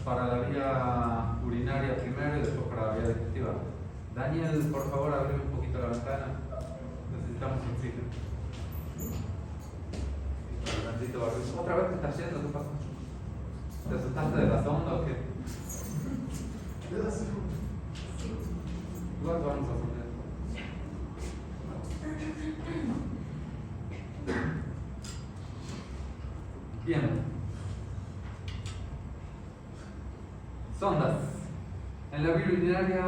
para la vía urinaria primero y después para la vía digestiva. Daniel, por favor, abre un poquito la ventana. Necesitamos oxígeno. ¿Otra vez te estás yendo? ¿Qué pasó? ¿Te asustaste de la sonda o qué? Igual vamos a sondear. Bien. Sondas. En la vía urinaria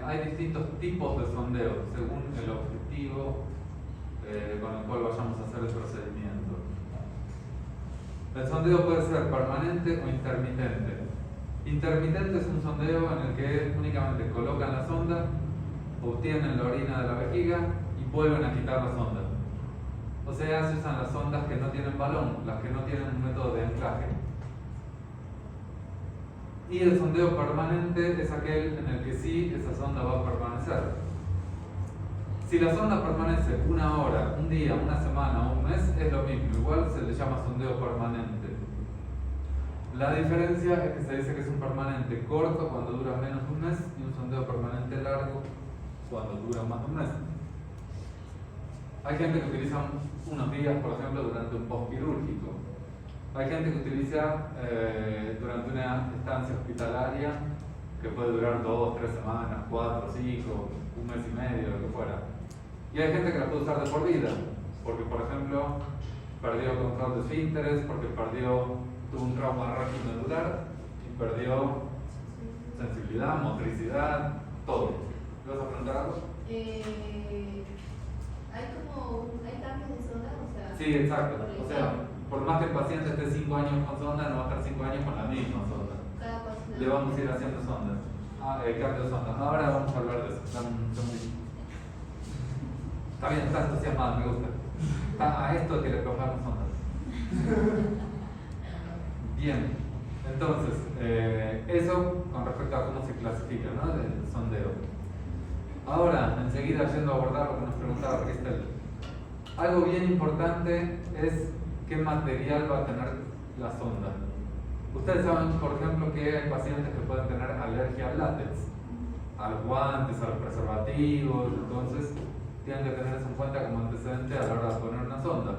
hay distintos tipos de sondeo según el objetivo con el cual vayamos a hacer el procedimiento. El sondeo puede ser permanente o intermitente. Intermitente es un sondeo en el que únicamente colocan la sonda, obtienen la orina de la vejiga y vuelven a quitar la sonda. O sea, se usan las sondas que no tienen balón, las que no tienen un método de anclaje. Y el sondeo permanente es aquel en el que sí esa sonda va a permanecer. Si la sonda permanece una hora, un día, una semana o un mes, es lo mismo, igual se le llama sondeo permanente. La diferencia es que se dice que es un permanente corto cuando dura menos de un mes y un sondeo permanente largo cuando dura más de un mes. Hay gente que utiliza unos días, por ejemplo, durante un postquirúrgico. Hay gente que utiliza durante una estancia hospitalaria que puede durar 2, 3 semanas, 4, 5, un mes y medio, lo que fuera. Y hay gente que la puede usar de por vida, porque por ejemplo perdió control de esfínteres, porque tuvo un trauma raquimedular y perdió sensibilidad, motricidad, todo. ¿Le vas a preguntar algo? ¿Hay cambios de sonda? O sea, Sí, exacto. O sea, por más que el paciente esté 5 años con sonda, no va a estar 5 años con la misma sonda. Cada paciente. Le vamos a ir haciendo sondas. Cambio de sonda. Ahora vamos a hablar de eso. Está bien, está entusiasmado, me gusta. Está a esto que le pongamos sondas. Bien, entonces, eso con respecto a cómo se clasifica, ¿no? El sondeo. Ahora, enseguida yendo a abordar lo que nos preguntaba Cristel. Algo bien importante es qué material va a tener la sonda. Ustedes saben, por ejemplo, que hay pacientes que pueden tener alergia al látex, a los guantes, a los preservativos, entonces tienen que tener eso en cuenta como antecedente a la hora de poner una sonda.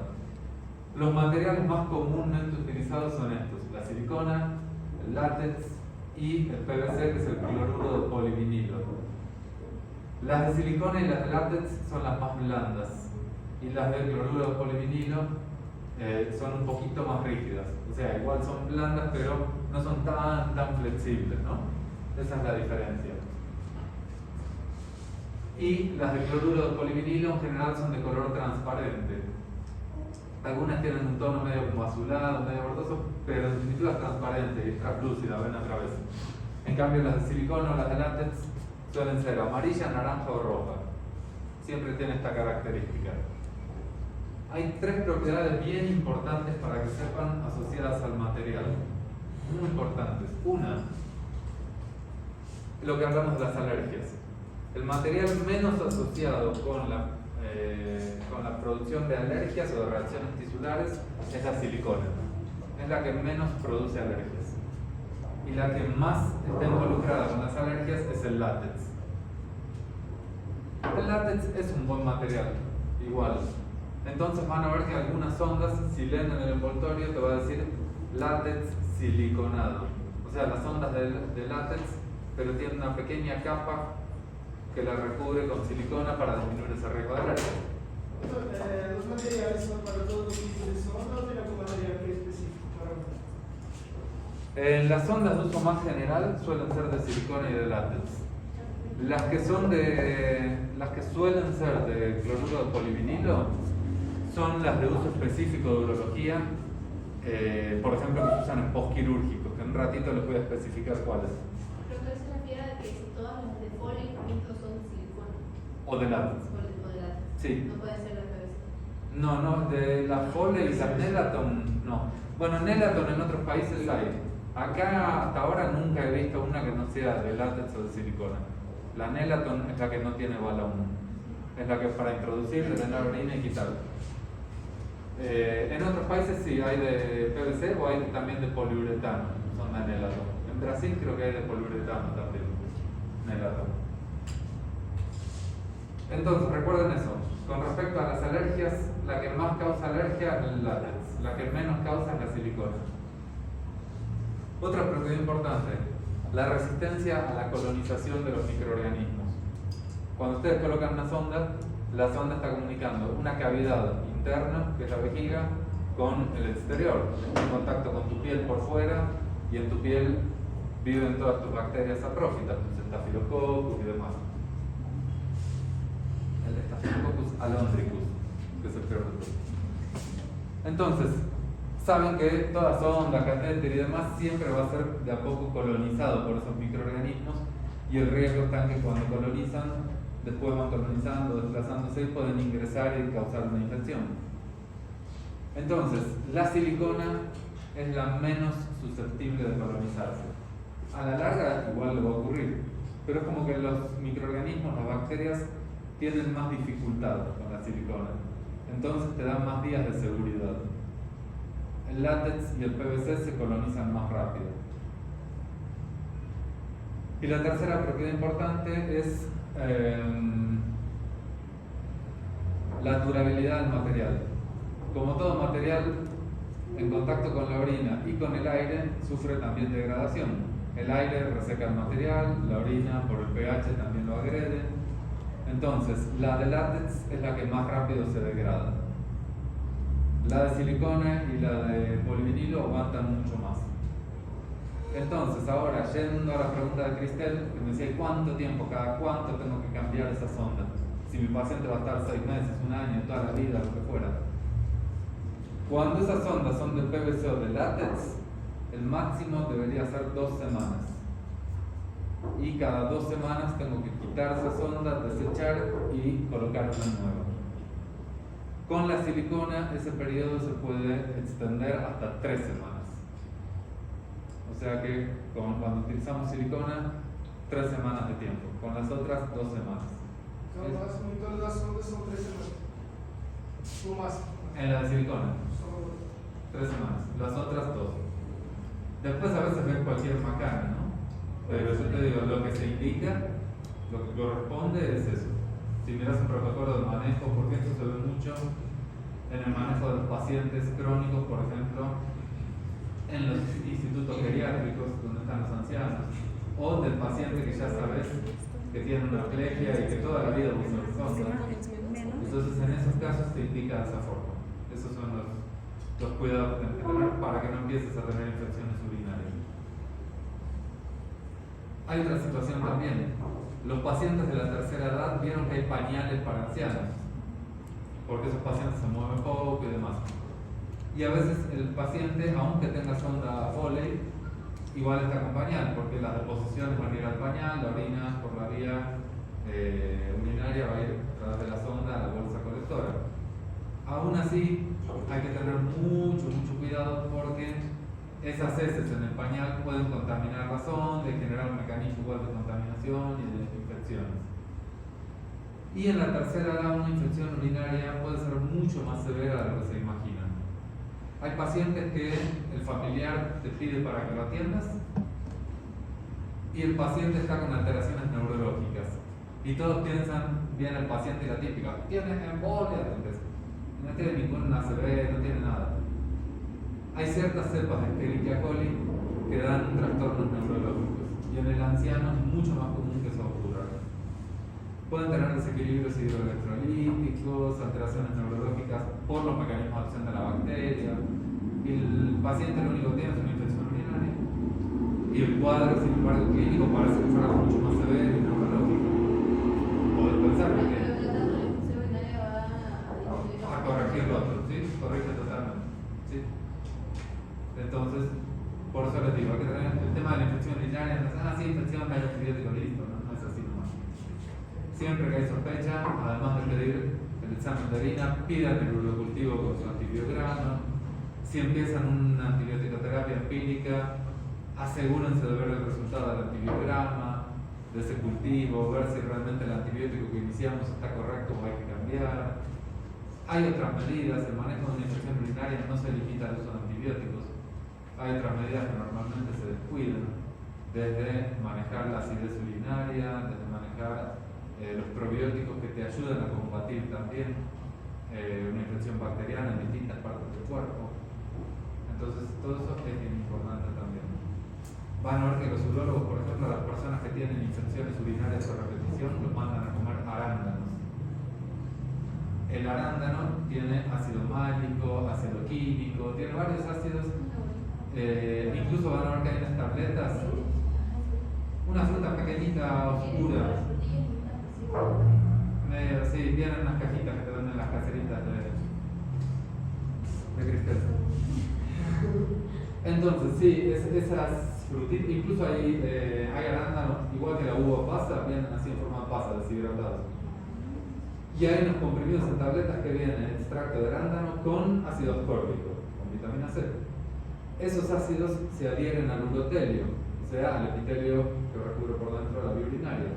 Los materiales más comúnmente utilizados son estos: la silicona, el látex y el PVC, que es el cloruro de polivinilo. Las de silicona y las de látex son las más blandas y las del cloruro de polivinilo son un poquito más rígidas. O sea, igual son blandas, pero no son tan flexibles, ¿no? Esa es la diferencia. Y las de cloruro de polivinilo en general son de color transparente. Algunas tienen un tono medio como azulado, medio verdoso, pero en definitiva es transparente y es translúcida, ven a través. En cambio, las de silicona o las de látex suelen ser amarilla, naranja o roja. Siempre tiene esta característica. Hay 3 propiedades bien importantes para que sepan asociadas al material. Muy importantes. Una, lo que hablamos de las alergias. El material menos asociado con la producción de alergias o de reacciones tisulares es la silicona. Es la que menos produce alergias. Y la que más está involucrada con las alergias es el látex. El látex es un buen material, igual. Entonces van a ver que algunas sondas, si leen en el envoltorio, te va a decir látex siliconado. O sea, las ondas de látex, pero tienen una pequeña capa que la recubre con silicona para disminuir ese riesgo de alergia. ¿Los materiales son para todos los tipos de sonda o tiene algún material que es específico para uno? Las sondas de uso más general suelen ser de silicona y de látex. Las que suelen ser de cloruro de polivinilo son las de uso específico de urología, por ejemplo, que se usan en postquirúrgicos, que en un ratito les voy a especificar cuáles. Creo que se refiere a que si todas las de Foley, por ejemplo, son de silicona. O de látex. O de látex. Sí. No puede ser la cabeza. No, de la Foley y la Nelaton no. Bueno, Nelaton en otros países hay. Acá hasta ahora nunca he visto una que no sea de látex o de silicona. La Nelaton es la que no tiene balón. Es la que es para introducir, drenar orina y quitar. En otros países sí hay de PVC o hay también de poliuretano, son de Nelaton. Brasil creo que hay de poliuretano también, Nelato. Entonces, recuerden eso. Con respecto a las alergias, la que más causa alergia es el látex, la que menos causa es la silicona. Otra propiedad importante, la resistencia a la colonización de los microorganismos. Cuando ustedes colocan una sonda, la sonda está comunicando una cavidad interna, que es la vejiga, con el exterior, en contacto con tu piel por fuera, y en tu piel viven todas tus bacterias saprófitas, tus Staphylococcus y demás. El Staphylococcus alondricus, que es el peor de todos. Entonces, saben que toda sonda, catéter y demás siempre va a ser de a poco colonizado por esos microorganismos, y el riesgo está en que cuando colonizan, después van colonizando, desplazándose y pueden ingresar y causar una infección. Entonces, la silicona es la menos susceptible de colonizarse. A la larga igual le va a ocurrir, pero es como que los microorganismos, las bacterias, tienen más dificultad con la silicona. Entonces te dan más días de seguridad. El látex y el PVC se colonizan más rápido. Y la tercera propiedad importante es la durabilidad del material. Como todo material, en contacto con la orina y con el aire, sufre también degradación. El aire reseca el material, la orina por el pH también lo agrede. Entonces, la de látex es la que más rápido se degrada. La de silicona y la de polivinilo aguantan mucho más. Entonces, ahora, yendo a la pregunta de Cristel, que me decía, ¿cuánto tiempo, cada cuánto tengo que cambiar esa sonda? Si mi paciente va a estar 6 meses, un año, toda la vida, lo que fuera. Cuando esas sondas son de PVC o de látex, el máximo debería ser 2 semanas. Y cada 2 semanas tengo que quitar esa sonda, desechar y colocar una nueva. Con la silicona ese periodo se puede extender hasta 3 semanas. O sea que cuando utilizamos silicona, 3 semanas de tiempo. Con las otras, 2 semanas. Todas las sondas son 3 semanas. O más. En la de silicona, 3 semanas. Las otras, 2. Después a veces ven cualquier macana, ¿no? Pero yo te digo, lo que se indica, lo que corresponde es eso. Si miras un protocolo de manejo, porque esto se ve mucho en el manejo de los pacientes crónicos, por ejemplo, en los institutos geriátricos donde están los ancianos, o del paciente que ya sabes que tiene una alergia y que toda la vida usa sonda. Entonces en esos casos se indica de esa forma. Esos son los cuidados que tienes que tener para que no empieces a tener infecciones urinarias. Hay otra situación también. Los pacientes de la tercera edad vieron que hay pañales para ancianos, porque esos pacientes se mueven poco y demás. Y a veces el paciente, aunque tenga sonda Foley, igual está con pañal, porque las deposiciones van a ir al pañal, la orina por la vía urinaria va a ir a través de la sonda a la bolsa colectora. Aún así, hay que tener mucho cuidado, porque esas heces en el pañal pueden contaminar la sonda y generar un mecanismo igual de contaminación y de infecciones. Y en la tercera edad, una infección urinaria puede ser mucho más severa de lo que se imagina. Hay pacientes que el familiar te pide para que lo atiendas y el paciente está con alteraciones neurológicas. Y todos piensan, viene el paciente y la típica, ¿tienes embolia? Entonces, no tiene ninguna ACV, no tiene nada. Hay ciertas cepas de Escherichia coli que dan trastornos neurológicos y en el anciano es mucho más común que eso ocurra. Pueden tener desequilibrios hidroelectrolíticos, alteraciones neurológicas por los mecanismos de acción de la bacteria, y el paciente lo único que tiene es una infección urinaria. Y el cuadro, sin embargo, clínico parece que fuera mucho más severo y neurológico. Podés pensar que Pero tratando la infección urinaria va a corregir lo otro, ¿sí? Corrige totalmente, ¿sí? Entonces, por eso les digo, hay que tener el tema de la infección urinaria, no es, sí, infección, hay antibiótico, listo, no es así nomás. Siempre que hay sospecha, además de pedir el examen de orina, pidan el urocultivo con su antibiograma. Si empiezan una antibiótico-terapia empírica, asegúrense de ver el resultado del antibiograma, de ese cultivo, ver si realmente el antibiótico que iniciamos está correcto o hay que cambiar. Hay otras medidas, el manejo de una infección urinaria no se limita al uso de antibióticos. Hay otras medidas que normalmente se descuidan. desde manejar la acidez urinaria, desde manejar los probióticos que te ayudan a combatir también una infección bacteriana en distintas partes del cuerpo. Entonces, todo eso es bien importante también. Van a ver que los urólogos, por ejemplo, las personas que tienen infecciones urinarias por repetición, los mandan a comer arándanos. El arándano tiene ácido málico, ácido químico, tiene varios ácidos. Incluso van a ver que hay unas tabletas, una fruta pequeñita, oscura. Sí, vienen unas cajitas que te dan en las caseritas de Cristel. Entonces, sí, esas frutitas, incluso hay arándanos, igual que la uva pasa, vienen así en forma de pasa, deshidratados. Y hay unos comprimidos en tabletas que vienen extracto de arándano con ácido ascórbico, con vitamina C. Esos ácidos se adhieren al urotelio, o sea, al epitelio que recubre por dentro de la vía urinaria.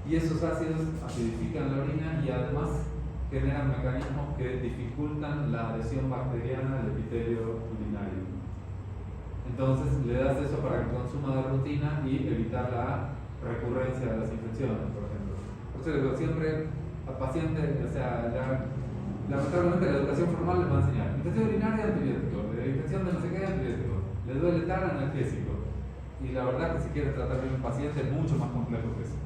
Y esos ácidos acidifican la orina y además generan mecanismos que dificultan la adhesión bacteriana al epitelio urinario. Entonces le das eso para que consuma de rutina y evitar la recurrencia de las infecciones, por ejemplo. Por eso digo, siempre al paciente, o sea, lamentablemente la educación formal les va a enseñar infección urinaria, antibiótico, infección de no sé qué, antibiótico, le duele tal, analgésico. Y la verdad que si quieres tratar bien a un paciente es mucho más complejo que eso.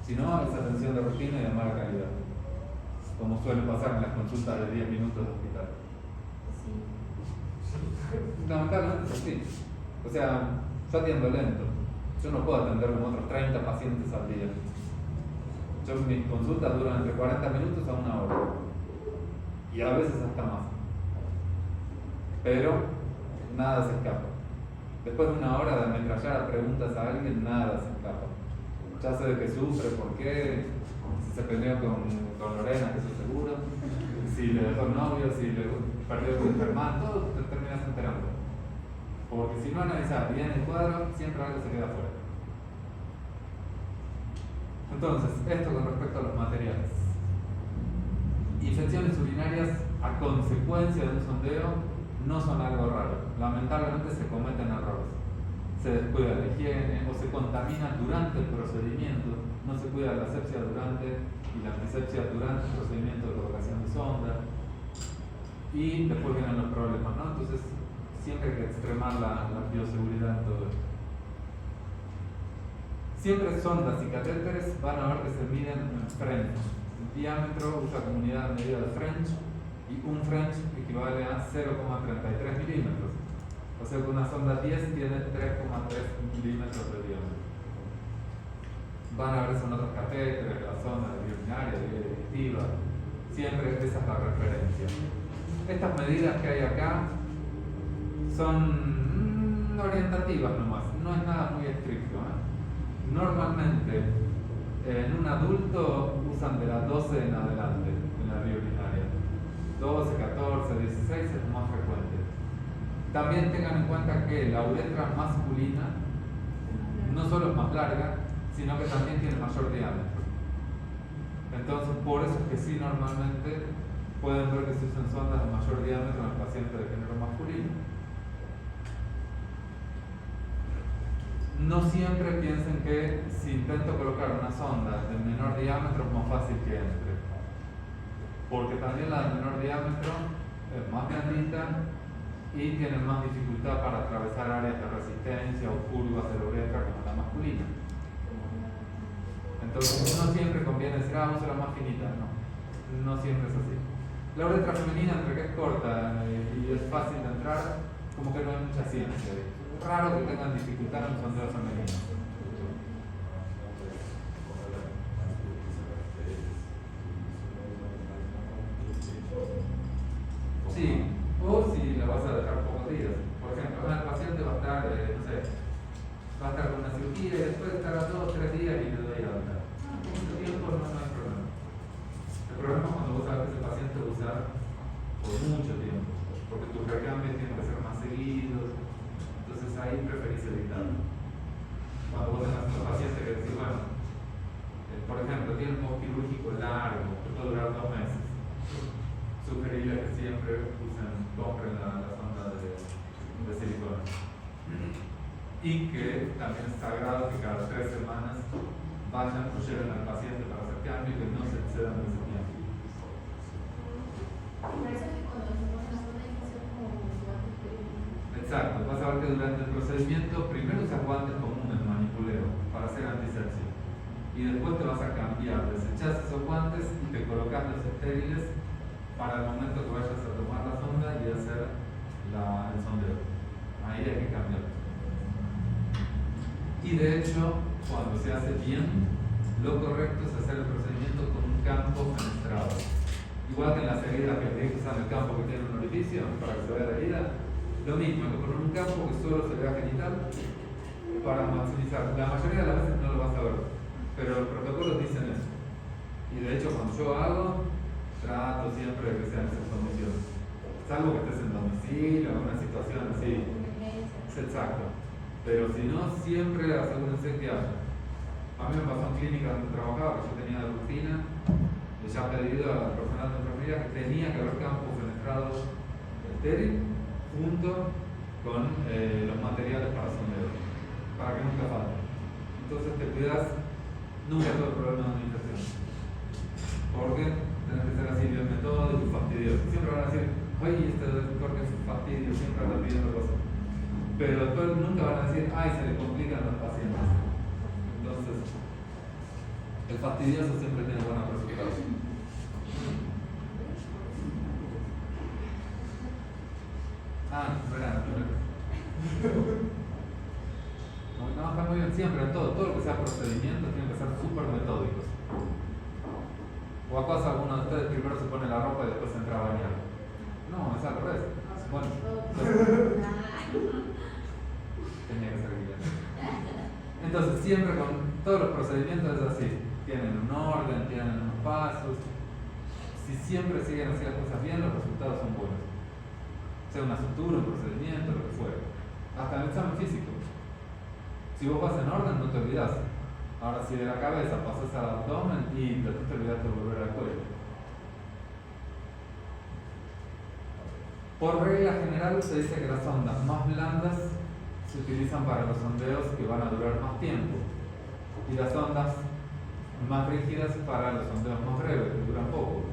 Si no, es atención de rutina y de mala calidad, como suele pasar en las consultas de 10 minutos de hospital. Lamentablemente es así. O sea, yo atiendo lento. Yo no puedo atender como otros 30 pacientes al día. Mis consultas duran entre 40 minutos a 1 hora. Y a veces hasta más. Pero nada se escapa. Después de 1 hora de ametrallar preguntas a alguien, nada se escapa. Ya sé de qué sufre, por qué, si se peleó con Lorena, que estoy seguro, si le dejó el novio, si le perdió su hermano, todo te terminas enterando. Porque si no analizas bien el cuadro, siempre algo se queda fuera. Entonces, esto con respecto a los materiales. Infecciones urinarias a consecuencia de un sondeo no son algo raro. Lamentablemente se cometen errores. Se descuida la higiene o se contamina durante el procedimiento, no se cuida la asepsia durante y la antisepsia durante el procedimiento de colocación de sonda y después vienen los problemas, ¿no? Entonces siempre hay que extremar la bioseguridad en todo esto. Siempre sondas y catéteres van a ver que se miden en French. El diámetro usa como unidad de medida de French y un French equivale a 0,33 milímetros. O sea que una sonda 10 tiene 3,3 milímetros de diámetro. Van a ver son otros catéteres, la sonda de vía urinaria, de vía digestiva. Siempre esa es la referencia. Estas medidas que hay acá son orientativas nomás, no es nada muy estricto, ¿eh? Normalmente en un adulto usan de las 12 en adelante en la vía urinaria. 12, 14, 16 es lo más frecuente. También tengan en cuenta que la uretra masculina no solo es más larga, sino que también tiene mayor diámetro. Entonces, por eso es que sí, normalmente pueden ver que se usan sondas de mayor diámetro en el paciente de género masculino. No siempre piensen que si intento colocar una sonda de menor diámetro es más fácil que entre. Porque también la de menor diámetro es más grandita y tiene más dificultad para atravesar áreas de resistencia o curvas de la uretra como la masculina. Entonces no siempre conviene decir, uso la más finita, no siempre es así. La uretra femenina, entre que es corta y es fácil de entrar, como que no hay mucha ciencia. Es raro que tengan dificultad en un sondeo femenino. Sí, o si la vas a dejar pocos días. Por ejemplo, el paciente va a estar, no sé, va a estar con una cirugía y después estará 2 o 3 días y le doy alta. Con mucho tiempo no hay problema. El problema es cuando vos sabes que ese paciente va a usar por mucho tiempo, porque tus recambios tienen que ser más seguidos, entonces ahí preferís evitarlo. Cuando vos tengas un paciente que decís, bueno, por ejemplo, tiene un modo quirúrgico largo, que puede durar 2 meses, sugeriría que siempre compren la sonda de silicona. Y que que también es sagrado que cada 3 semanas vayan o lleven al paciente para hacer cambio y que no se excedan de ese tiempo. Por eso es que cuando hacemos la sonda hay que hacer como guantes periodistas. Exacto, vas a ver que durante el procedimiento primero usas guantes comunes, manipuleo, para hacer antisepsia. Y después te vas a cambiar, desechás esos guantes y te colocas los estériles para el momento que vayas a tomar la sonda y hacer el sondeo. Ahí hay que cambiar. Y de hecho, cuando se hace bien, lo correcto es hacer el procedimiento con un campo fenestrado. Igual que en las heridas que te usan el campo que tiene un orificio para que se vea la herida, lo mismo, que poner un campo que solo se vea genital para maximizar. La mayoría de las veces no lo vas a ver, pero los protocolos dicen eso. Y de hecho, cuando yo hago, trato siempre de que sean esas condiciones. Salvo que estés en domicilio, en una situación así. Es exacto. Pero si no, siempre asegúrense que haya. A mí me pasó en clínica donde trabajaba, que yo tenía de rutina, y ya he pedido al personal de enfermería que tenía que haber campo fenestrado estéril junto con los materiales para sondeo, para que nunca falte. Entonces te cuidas nunca todo el problema de una infección. Porque tenés que ser así bien metódico y fastidioso. Siempre van a decir, ay, este doctor que es un fastidio, siempre anda pidiendo cosas. Pero después nunca van a decir, ay, se le complican los pacientes. Entonces, el fastidioso siempre tiene buenos resultados. Verán, no, está muy bien, siempre, todo lo que sea procedimientos tienen que ser súper metódicos. ¿O acaso alguno de ustedes primero se pone la ropa y después se entra a bañar? No, es al revés. Bueno, tenía que ser bien. Entonces, siempre con todos los procedimientos es así. Tienen un orden, tienen unos pasos. Si siempre siguen haciendo las cosas bien, los resultados son buenos. Sea una sutura, un procedimiento, lo que fuera. Hasta el examen físico. Si vos vas en orden, no te olvidás. Ahora, si de la cabeza pasas al abdomen y después te olvidaste de volver al cuello. Por regla general se dice que las ondas más blandas se utilizan para los sondeos que van a durar más tiempo y las ondas más rígidas para los sondeos más breves, que duran poco.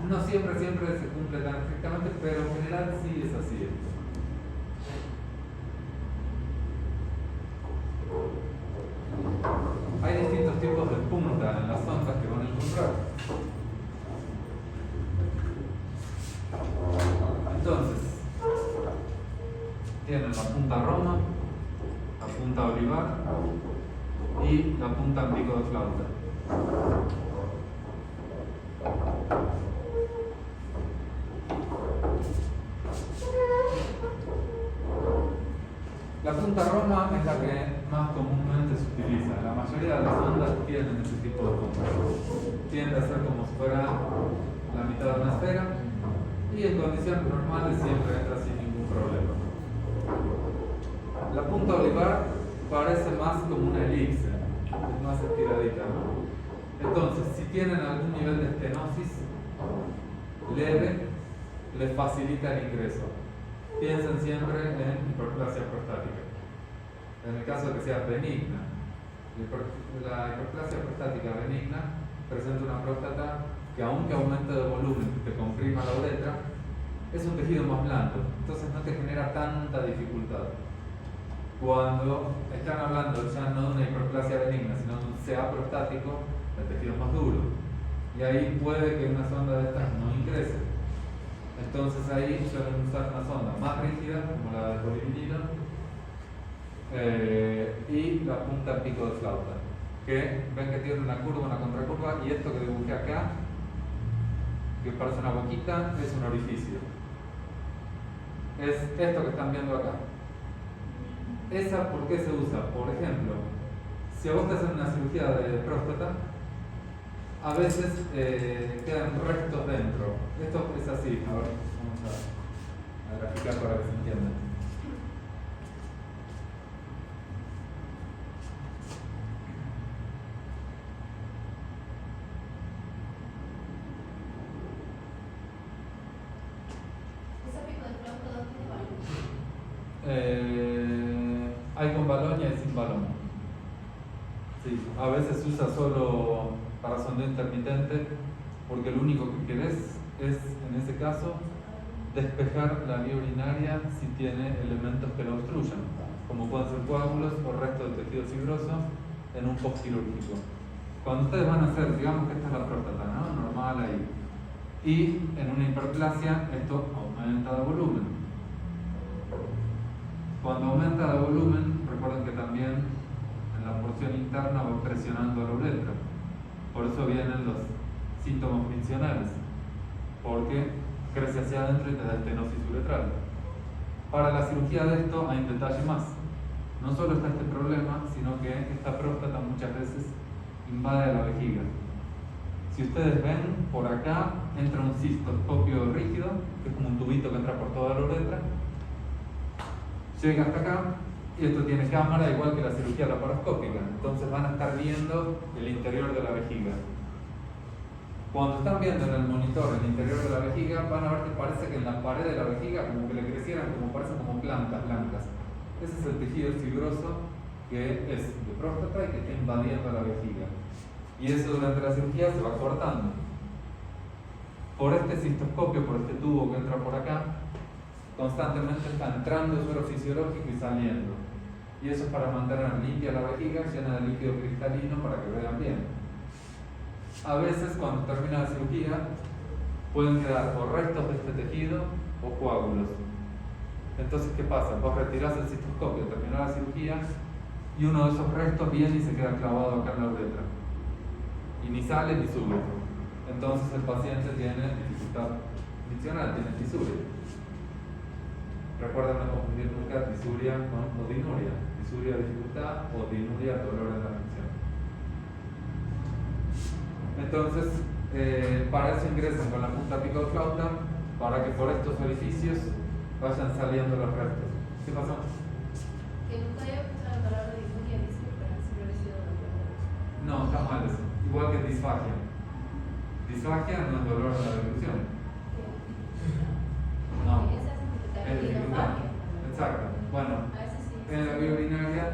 No siempre se cumple tan estrictamente, pero en general sí es así. Hay distintos tipos de punta en las ondas que van a encontrar. Entonces, tienen la punta roma, la punta olivar y la punta en pico de flauta. La punta roma es la que más comúnmente se utiliza. La mayoría de las ondas tienen ese tipo de punta. Tiende a ser como si fuera la mitad de una esfera y en condiciones normales siempre entra sin ningún problema. La punta olivar parece más como una elipse, es más estiradita, ¿no? Entonces, si tienen algún nivel de estenosis leve, les facilita el ingreso. Piensen siempre en hiperplasia prostática. En el caso de que sea benigna, la hiperplasia prostática benigna presenta una próstata que, aunque aumente de volumen y te comprima la uretra, es un tejido más blando, entonces no te genera tanta dificultad. Cuando están hablando ya no de una hiperplasia benigna, sino de un CA prostático, el tejido es más duro. Y ahí puede que una sonda de estas no ingrese. Entonces ahí suelen usar una sonda más rígida, como la de polivinilo, y la punta en pico de flauta, que ven que tiene una curva, una contracurva, y esto que dibujé acá, que parece una boquita, es un orificio. Es esto que están viendo acá. ¿Esa por qué se usa? Por ejemplo, si a vos te hacen una cirugía de próstata, a veces quedan restos dentro. Esto es así. A ver, vamos a graficar para que se entienda. ¿Esa pico de flauta dónde tiene balón? Hay con balón y hay y sin balón. Sí, a veces se usa solo para sondeo intermitente porque lo único que querés es, en ese caso, despejar la vía urinaria si tiene elementos que la obstruyan, como pueden ser coágulos o restos de tejido fibroso en un postquirúrgico. Cuando ustedes van a hacer, digamos que esta es la próstata, ¿no? Normal ahí, y en una hiperplasia esto aumenta de volumen. Cuando aumenta de volumen, recuerden que también en la porción interna va presionando la uretra. Por eso vienen los síntomas funcionales, porque crece hacia adentro y te da estenosis uretral. Para la cirugía de esto hay un detalle más. No solo está este problema, sino que esta próstata muchas veces invade la vejiga. Si ustedes ven, por acá entra un cistoscopio rígido, que es como un tubito que entra por toda la uretra, llega hasta acá, y esto tiene cámara igual que la cirugía laparoscópica, entonces van a estar viendo el interior de la vejiga. Cuando están viendo en el monitor el interior de la vejiga, van a ver que parece que en la pared de la vejiga como que le crecieran, parecen como plantas blancas. Ese es el tejido fibroso que es de próstata y que está invadiendo la vejiga. Y eso durante la cirugía se va cortando. Por este cistoscopio, por este tubo que entra por acá, constantemente está entrando suero fisiológico y saliendo. Y eso es para mantener limpia la vejiga, llena de líquido cristalino para que vean bien. A veces, cuando termina la cirugía, pueden quedar o restos de este tejido o coágulos. Entonces, ¿qué pasa? Vos retirás el cistoscopio, terminó la cirugía y uno de esos restos viene y se queda clavado acá en la uretra. Y ni sale ni sube. Entonces el paciente tiene dificultad miccional, tiene tisuria. Recuerden no confundir nunca tisuria con odinuria. Tisuria, dificultad, odinuria, dolor en la micción. Entonces, para eso ingresan con la punta picoflauta para que por estos orificios vayan saliendo los restos. ¿Qué pasó? Que nunca había escuchado la palabra difuria, dice, pero siempre he sido una. No, está mal eso. Igual que disfagia. Disfagia no es dolor en la evolución. No, es dificultad. Exacto. Bueno, en la vía urinaria,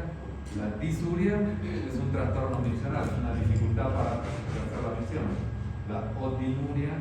la disuria es un trastorno miccional, es una dificultad para hacer la micción. La odinuria